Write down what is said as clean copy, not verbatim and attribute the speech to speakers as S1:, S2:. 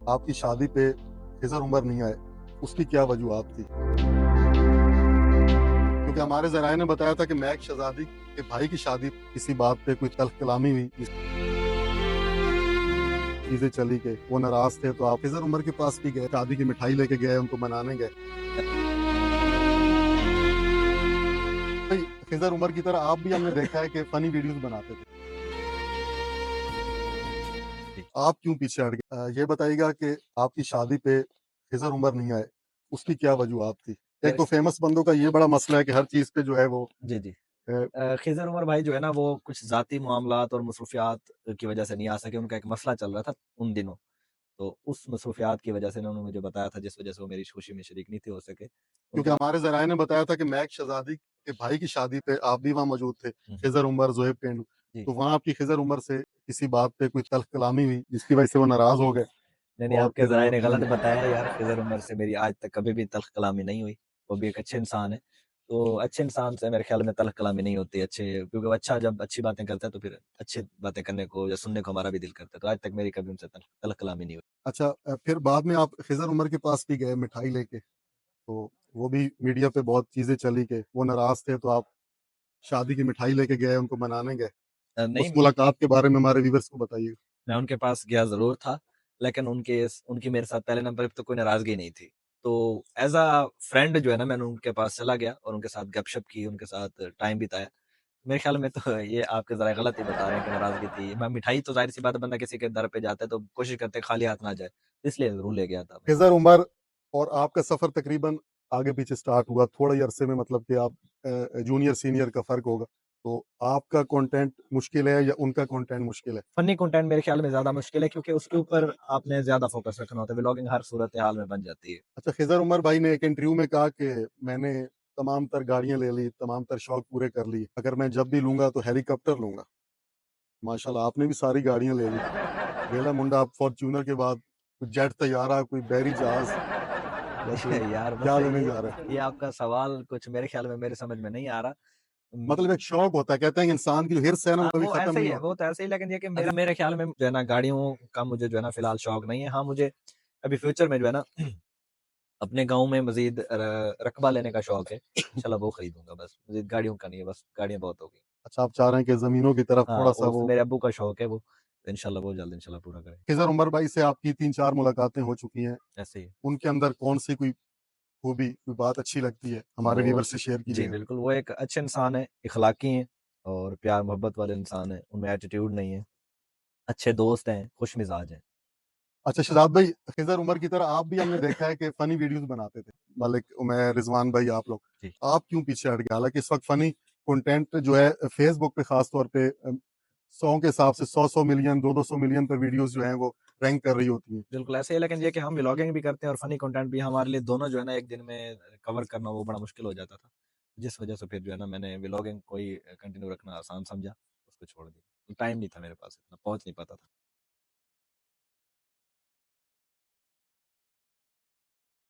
S1: आपकी शादी पे खिज़र उमर नहीं आए, उसकी क्या वजूहात थी? क्योंकि हमारे ज़राए ने बताया था कि महक शहज़ादी के भाई की शादी किसी बात पे कोई तल्ख़ कलामी हुई, चीज़ें चली कि वो नाराज़ थे, तो आप खिज़र उमर के पास भी गए, शादी की मिठाई लेके गए, उनको मनाने गए। भाई खिज़र उमर की तरह आप भी हमने देखा है कि फ़नी वीडियोज़ बनाते थे।
S2: जी।
S1: आप क्यों पीछे हट गए? ये बताइएगा कि आपकी शादी पे खिज़र उमर नहीं आए, उसकी क्या वजूहात थी? एक
S2: मेरे
S1: तो फ़ेमस बंदों का ये बड़ा मसला है कि हर चीज़ पे जो है वो
S2: जी, जी।
S1: अ,
S2: खिज़र उमर भाई जो है ना वो कुछ ज़ाती मामलात और मसरूफ़ियात की वज़ह से नहीं आ सके, उनका एक मसला चल रहा था उन दिनों। तो उस मसरूफ़ियात की वज़ह से उन्होंने मुझे बताया था जिस वज़ह से वो मेरी खुशी में शरीक नहीं थे हो सके।
S1: क्योंकि
S2: उनके
S1: हमारे ज़राए ने बताया था कि महक शहज़ादी के भाई की शादी पे आप भी वहाँ मौजूद थे,
S2: हुँ,
S1: खिज़र उमर, ज़ोहेब केंडू।
S2: जी।
S1: तो वहाँ आपकी खिज़र उमर से किसी बात पे कोई तल्ख़ कलामी हुई, जिसकी वजह से वो नाराज़ हो गए
S2: नहीं, नहीं
S1: और
S2: आपके
S1: फिर
S2: ज़राए
S1: वो
S2: ने गलत
S1: जी।
S2: बताया है यार, खिज़र उमर से मेरी आज तक कभी भी तल्ख़ कलामी नहीं हुई। वो भी एक अच्छे इंसान है। तो अच्छे इंसान से मेरे ख़्याल में तल्ख़ कलामी नहीं होती अच्छे, क्योंकि वो अच्छा जब अच्छी बातें करता है तो फिर अच्छी बातें करने को या सुनने को हमारा भी दिल करता है। तो आज तक मेरी कभी उनसे तल्ख़ कलामी नहीं हुई।
S1: अच्छा फिर बाद में आप खिज़र उमर के पास भी गए मिठाई लेके, तो वो भी मीडिया पे बहुत चीज़ें चली कि वो नाराज़ थे, तो आप शादी की मिठाई लेके गए, उनको मनाने गए। उस
S2: नहीं,
S1: मुलाकात के बारे में हमारे व्यूअर्स को बताइए।
S2: मैं उनके पास गया ज़रूर था, लेकिन उनकी मेरे साथ पहले नंबर पे तो कोई नाराज़गी नहीं थी। तो ऐज़ अ फ्रेंड जो है ना, मैंने उनके पास चला गया और उनके साथ गपशप की, उनके साथ टाइम बिताया। मेरे ख़्याल में तो ये आपके ज़रा गलत ही बता रहे हैं कि नाराज़गी थी। मैं मिठाई तो ज़ाहिर-सी बात है, बंदा किसी के दर पे जाता है तो कोशिश करते हैं खाली हाथ ना जाए, इसलिए ज़रूर ले गया था मैं।
S1: खिज़र उमर और आपका सफ़र तकरीबन आगे-पीछे स्टार्ट हुआ, थोड़े ही अरसे में, मतलब कि आप जूनियर सीनियर का फ़र्क होगा। तो आपका कंटेंट मुश्किल है या उनका कंटेंट मुश्किल है?
S2: फ़नी कंटेंट मेरे ख़्याल में ज़्यादा मुश्किल है, क्योंकि उसके ऊपर आपने ज़्यादा फ़ोकस रखना होता है, व्लॉगिंग हर सूरत-ए-हाल में बन जाती है।
S1: अच्छा, खिज़र उमर भाई ने एक इंटरव्यू में कहा कि मैंने तमाम तर गाड़ियाँ ले ली, तमाम तर शौक पूरे कर लिए। अगर मैं जब भी लूँगा तो हेलीकॉप्टर लूँगा। माशाल्लाह आपने भी सारी गाड़ियाँ ले ली। वेला मुंडा आप फॉर्च्यूनर के बाद कोई जेट तैयारा, कोई बहरी जहाज़ या कोई
S2: यार बस
S1: क्या लेने जा रहे हैं?
S2: ये आपका सवाल कुछ मेरे ख़्याल में मेरे समझ में नहीं आ रहा।
S1: मतलब एक शौक होता है, कहते हैं कि इंसान की जो हिर्स है ना, वो
S2: हाँ,
S1: कभी
S2: वो
S1: खत्म
S2: ऐसा ही
S1: नहीं
S2: है,
S1: होती।
S2: वो तो ऐसे ही, लेकिन ये कि मेरा मेरे ख़्याल में जो है ना गाड़ियों का मुझे जो है ना फ़िलहाल शौक नहीं है। हाँ, मुझे अभी फ्यूचर में जो है ना अपने गाँव में मज़ीद रकबा लेने का शौक है। इंशाल्लाह वो खरीदूँगा बस, मज़ीद गाड़ियों का नहीं है, बस गाड़ियाँ बहुत हो गई।
S1: अच्छा, आप चाह रहे हैं कि ज़मीनों की तरफ
S2: हाँ,
S1: थोड़ा-सा
S2: वो
S1: वो
S2: मेरे अब्बू का शौक है वो, तो इंशाल्लाह वो जल्द इंशाल्लाह पूरा करेंगे।
S1: खिज़र उमर भाई से आपकी 3-4 मुलाकातें हो चुकी हैं।
S2: ऐसे ही है।
S1: उनके अंदर कौन-सी कोई खूबी, कोई बात अच्छी लगती है? हमारे
S2: वो
S1: व्यूअर से शेयर
S2: जी,
S1: कीजिएगा।
S2: बिल्कुल, वो एक अच्छे इंसान हैं, इखलाकी हैं और प्यार-मोहब्बत वाले इंसान हैं, उनमें एटीट्यूड नहीं है, अच्छे दोस्त हैं, खुशमिज़ाज हैं।
S1: अच्छा शहज़ाद भाई, खिज़र उमर की तरह आप भी हमने देखा है कि फ़नी वीडियोज़ बनाते थे। मलिक, उमैर, रिज़वान भाई, आप लोग।
S2: जी।
S1: आप क्यों पीछे हट गए? हालाँकि इस वक़्त फ़नी कंटेंट जो है फ़ेसबुक पे ख़ास तौर पे 100 के हिसाब से 100-100 मिलियन, 2-200 मिलियन पे वीडियोज़ जो हैं वो रैंक कर रही होती हैं।
S2: बिल्कुल ऐसे ही है, लेकिन ये कि हम व्लॉगिंग भी करते हैं और फ़नी कंटेंट भी, हमारे लिए दोनों जो है ना एक दिन में कवर करना वो बड़ा मुश्किल हो जाता था। जिस वज़ह से फिर जो है ना मैंने व्लॉगिंग को ही कंटिन्यू रखना आसान समझा, उसको छोड़ दिया। टाइम नहीं था मेरे पास, इतना पहुँच नहीं पाता था।